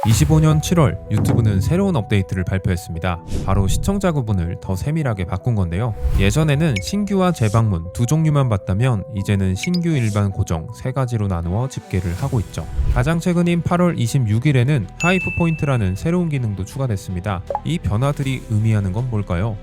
25년 7월 유튜브는 새로운 업데이트를 발표했습니다. 바로 시청자 구분을 더 세밀하게 바꾼 건데요. 예전에는 신규와 재방문 두 종류만 봤다면 이제는 신규, 일반, 고정 세 가지로 나누어 집계를 하고 있죠. 가장 최근인 8월 26일에는 하이프 포인트라는 새로운 기능도 추가됐습니다. 이 변화들이 의미하는 건 뭘까요?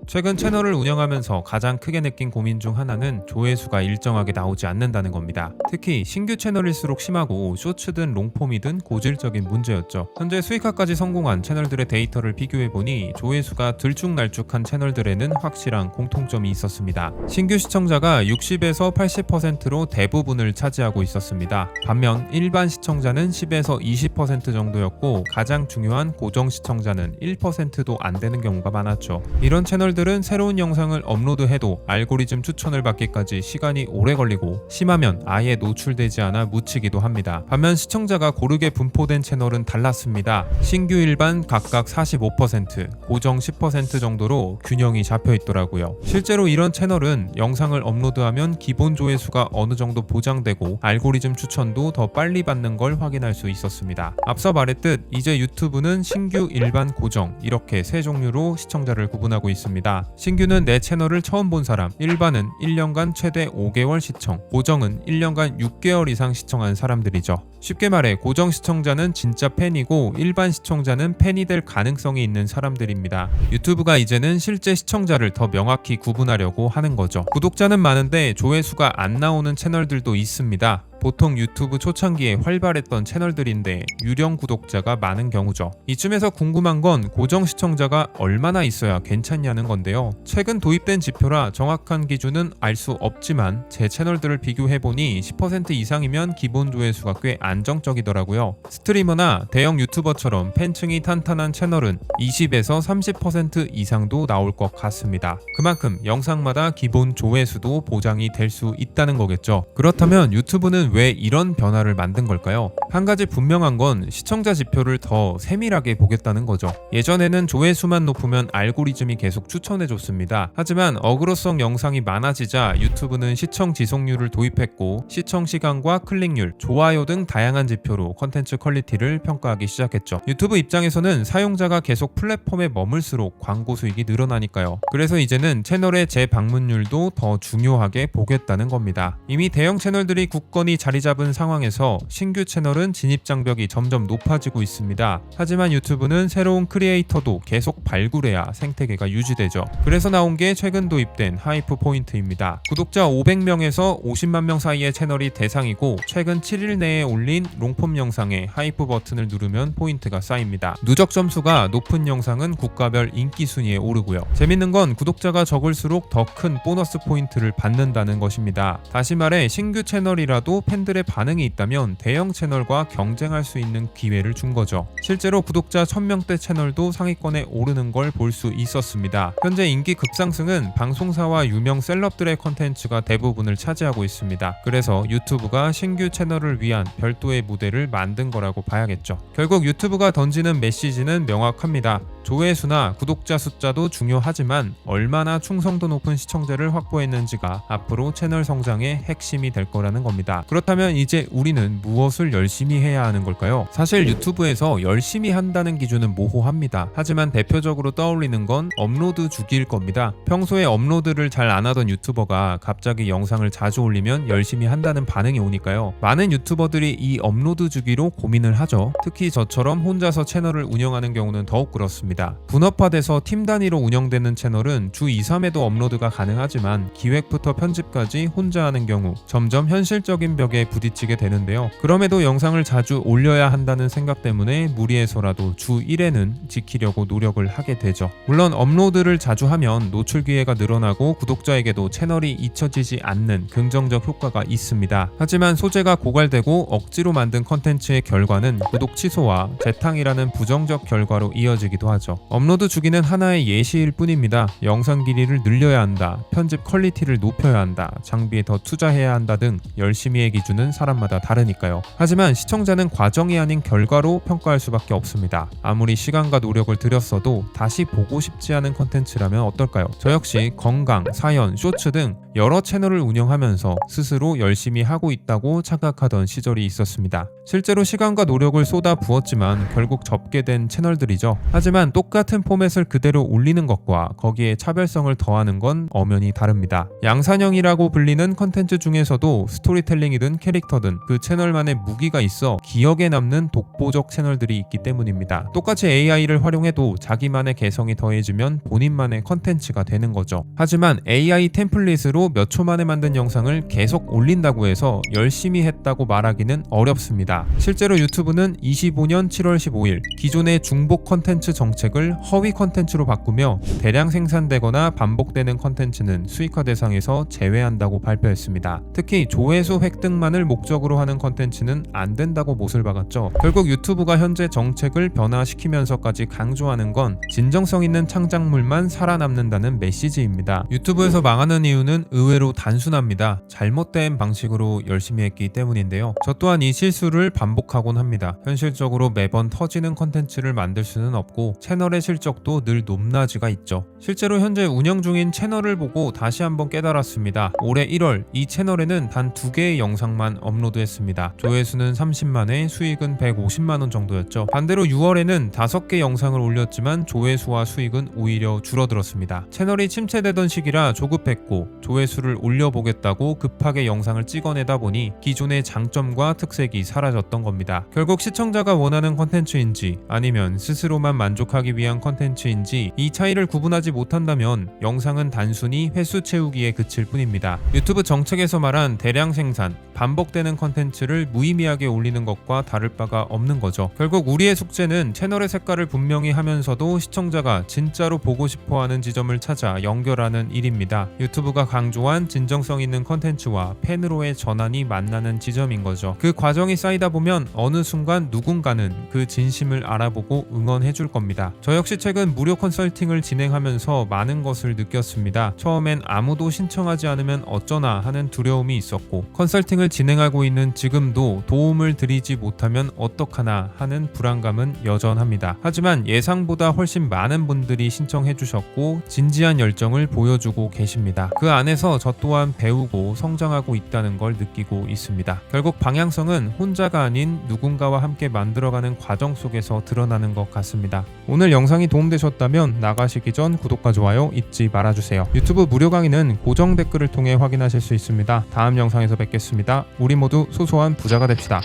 최근 채널을 운영하면서 가장 크게 느낀 고민 중 하나는 조회수가 일정하게 나오지 않는다는 겁니다. 특히 신규 채널일수록 심하고 쇼츠든 롱폼이든 고질적인 문제였죠. 현재 수익화까지 성공한 채널들의 데이터를 비교해보니 조회수가 들쭉날쭉한 채널들에는 확실한 공통점이 있었습니다. 신규 시청자가 60에서 80%로 대부분을 차지하고 있었습니다. 반면 일반 시청자는 10에서 20% 정도였고 가장 중요한 고정 시청자는 1%도 안 되는 경우가 많았죠. 이런 채널들은 새로운 영상을 업로드해도 알고리즘 추천을 받기까지 시간이 오래 걸리고 심하면 아예 노출되지 않아 묻히기도 합니다. 반면 시청자가 고르게 분포된 채널은 달랐습니다. 신규, 일반 각각 45%, 고정 10% 정도로 균형이 잡혀 있더라고요. 실제로 이런 채널은 영상을 업로드하면 기본 조회수가 어느 정도 보장되고 알고리즘 추천도 더 빨리 받는 걸 확인할 수 있었습니다. 앞서 말했듯 이제 유튜브는 신규, 일반, 고정 이렇게 세 종류로 시청자를 구분하고 있습니다. 신규는 내 채널을 처음 본 사람, 일반은 1년간 최대 5개월 시청, 고정은 1년간 6개월 이상 시청한 사람들이죠. 쉽게 말해 고정 시청자는 진짜 팬이고 일반 시청자는 팬이 될 가능성이 있는 사람들입니다. 유튜브가 이제는 실제 시청자를 더 명확히 구분하려고 하는 거죠. 구독자는 많은데 조회수가 안 나오는 채널들도 있습니다. 보통 유튜브 초창기에 활발했던 채널들인데 유령 구독자가 많은 경우죠. 이쯤에서 궁금한 건 고정 시청자가 얼마나 있어야 괜찮냐는 건데요. 최근 도입된 지표라 정확한 기준은 알 수 없지만 제 채널들을 비교해보니 10% 이상이면 기본 조회수가 꽤 안정적이더라고요. 스트리머나 대형 유튜버처럼 팬층이 탄탄한 채널은 20에서 30% 이상도 나올 것 같습니다. 그만큼 영상마다 기본 조회수도 보장이 될 수 있다는 거겠죠. 그렇다면 유튜브는 왜 이런 변화를 만든 걸까요? 한 가지 분명한 건 시청자 지표를 더 세밀하게 보겠다는 거죠. 예전에는 조회수만 높으면 알고리즘이 계속 추천해줬습니다. 하지만 어그로성 영상이 많아지자 유튜브는 시청 지속률을 도입했고 시청 시간과 클릭률, 좋아요 등 다양한 지표로 컨텐츠 퀄리티를 평가하기 시작했죠. 유튜브 입장에서는 사용자가 계속 플랫폼에 머물수록 광고 수익이 늘어나니까요. 그래서 이제는 채널의 재방문율도 더 중요하게 보겠다는 겁니다. 이미 대형 채널들이 굳건히 자리 잡은 상황에서 신규 채널은 진입 장벽이 점점 높아지고 있습니다. 하지만 유튜브는 새로운 크리에이터도 계속 발굴해야 생태계가 유지되죠. 그래서 나온 게 최근 도입된 하이프 포인트입니다. 구독자 500명에서 50만 명 사이의 채널이 대상이고 최근 7일 내에 올린 롱폼 영상에 하이프 버튼을 누르면 포인트가 쌓입니다. 누적 점수가 높은 영상은 국가별 인기 순위에 오르고요. 재밌는 건 구독자가 적을수록 더 큰 보너스 포인트를 받는다는 것입니다. 다시 말해 신규 채널이라도 팬들의 반응이 있다면 대형 채널과 경쟁할 수 있는 기회를 준 거죠. 실제로 구독자 1000명대 채널도 상위권에 오르는 걸 볼 수 있었습니다. 현재 인기 급상승은 방송사와 유명 셀럽들의 컨텐츠가 대부분을 차지하고 있습니다. 그래서 유튜브가 신규 채널을 위한 별도의 무대를 만든 거라고 봐야겠죠. 결국 유튜브가 던지는 메시지는 명확합니다. 조회수나 구독자 숫자도 중요하지만 얼마나 충성도 높은 시청자를 확보했는지가 앞으로 채널 성장의 핵심이 될 거라는 겁니다. 그렇다면 이제 우리는 무엇을 열심히 해야 하는 걸까요? 사실 유튜브에서 열심히 한다는 기준은 모호합니다. 하지만 대표적으로 떠올리는 건 업로드 주기일 겁니다. 평소에 업로드를 잘 안 하던 유튜버가 갑자기 영상을 자주 올리면 열심히 한다는 반응이 오니까요. 많은 유튜버들이 이 업로드 주기로 고민을 하죠. 특히 저처럼 혼자서 채널을 운영하는 경우는 더욱 그렇습니다. 분업화돼서 팀 단위로 운영되는 채널은 주 2, 3회도 업로드가 가능하지만 기획부터 편집까지 혼자 하는 경우 점점 현실적인 벽에 부딪히게 되는데요. 그럼에도 영상을 자주 올려야 한다는 생각 때문에 무리해서라도 주 1회는 지키려고 노력을 하게 되죠. 물론 업로드를 자주 하면 노출 기회가 늘어나고 구독자에게도 채널이 잊혀지지 않는 긍정적 효과가 있습니다. 하지만 소재가 고갈되고 억지로 만든 컨텐츠의 결과는 구독 취소와 재탕이라는 부정적 결과로 이어지기도 하죠. 하죠. 업로드 주기는 하나의 예시일 뿐입니다. 영상 길이를 늘려야 한다, 편집 퀄리티를 높여야 한다, 장비에 더 투자해야 한다 등 열심히의 기준은 사람마다 다르니까요. 하지만 시청자는 과정이 아닌 결과로 평가할 수밖에 없습니다. 아무리 시간과 노력을 들였어도 다시 보고 싶지 않은 컨텐츠라면 어떨까요? 저 역시 건강, 사연, 쇼츠 등 여러 채널을 운영하면서 스스로 열심히 하고 있다고 착각하던 시절이 있었습니다. 실제로 시간과 노력을 쏟아 부었지만 결국 접게 된 채널들이죠. 하지만 똑같은 포맷을 그대로 올리는 것과 거기에 차별성을 더하는 건 엄연히 다릅니다. 양산형이라고 불리는 컨텐츠 중에서도 스토리텔링이든 캐릭터든 그 채널만의 무기가 있어 기억에 남는 독보적 채널들이 있기 때문입니다. 똑같이 AI를 활용해도 자기만의 개성이 더해지면 본인만의 컨텐츠가 되는 거죠. 하지만 AI 템플릿으로 몇 초 만에 만든 영상을 계속 올린다고 해서 열심히 했다고 말하기는 어렵습니다. 실제로 유튜브는 25년 7월 15일 기존의 중복 컨텐츠 정책을 허위 컨텐츠로 바꾸며 대량 생산되거나 반복되는 컨텐츠는 수익화 대상에서 제외한다고 발표했습니다. 특히 조회수 획득만을 목적으로 하는 컨텐츠는 안 된다고 못을 박았죠. 결국 유튜브가 현재 정책을 변화시키면서까지 강조하는 건 진정성 있는 창작물만 살아남는다는 메시지입니다. 유튜브에서 망하는 이유는 의외로 단순합니다. 잘못된 방식으로 열심히 했기 때문인데요. 저 또한 이 실수를 반복하곤 합니다. 현실적으로 매번 터지는 컨텐츠를 만들 수는 없고 채널의 실적도 늘 높낮이가 있죠. 실제로 현재 운영 중인 채널을 보고 다시 한번 깨달았습니다. 올해 1월 이 채널에는 단 2개의 영상만 업로드했습니다. 조회수는 30만회, 수익은 150만원 정도였죠. 반대로 6월에는 5개 영상을 올렸지만 조회수와 수익은 오히려 줄어들었습니다. 채널이 침체되던 시기라 조급했고 조회수를 올려보겠다고 급하게 영상을 찍어내다 보니 기존의 장점과 특색이 사라졌던 겁니다. 결국 시청자가 원하는 컨텐츠인지 아니면 스스로만 만족하기 위한 컨텐츠인지 이 차이를 구분하지 못한다면 영상은 단순히 횟수 채우기에 그칠 뿐입니다. 유튜브 정책에서 말한 대량 생산, 반복되는 컨텐츠를 무의미하게 올리는 것과 다를 바가 없는 거죠. 결국 우리의 숙제는 채널의 색깔을 분명히 하면서도 시청자가 진짜로 보고 싶어하는 지점을 찾아 연결하는 일입니다. 유튜브가 강조한 진정성 있는 컨텐츠와 팬으로의 전환이 만나는 지점인 거죠. 그 과정이 쌓이다 보면 어느 순간 누군가는 그 진심을 알아보고 응원해줄 겁니다. 저 역시 최근 무료 컨설팅을 진행하면서 많은 것을 느꼈습니다. 처음엔 아무도 신청하지 않으면 어쩌나 하는 두려움이 있었고 컨설팅을 진행하고 있는 지금도 도움을 드리지 못하면 어떡하나 하는 불안감은 여전합니다. 하지만 예상보다 훨씬 많은 분들이 신청해 주셨고 진지한 열정을 보여주고 계십니다. 그 안에서 저 또한 배우고 성장하고 있다는 걸 느끼고 있습니다. 결국 방향성은 혼자가 아닌 누군가와 함께 만들어가는 과정 속에서 드러나는 것 같습니다. 오늘 영상이 도움되셨다면 나가시기 전 구독과 좋아요 잊지 말아주세요. 유튜브 무료 강의는 고정 댓글을 통해 확인하실 수 있습니다. 다음 영상에서 뵙겠습니다. 우리 모두 소소한 부자가 됩시다.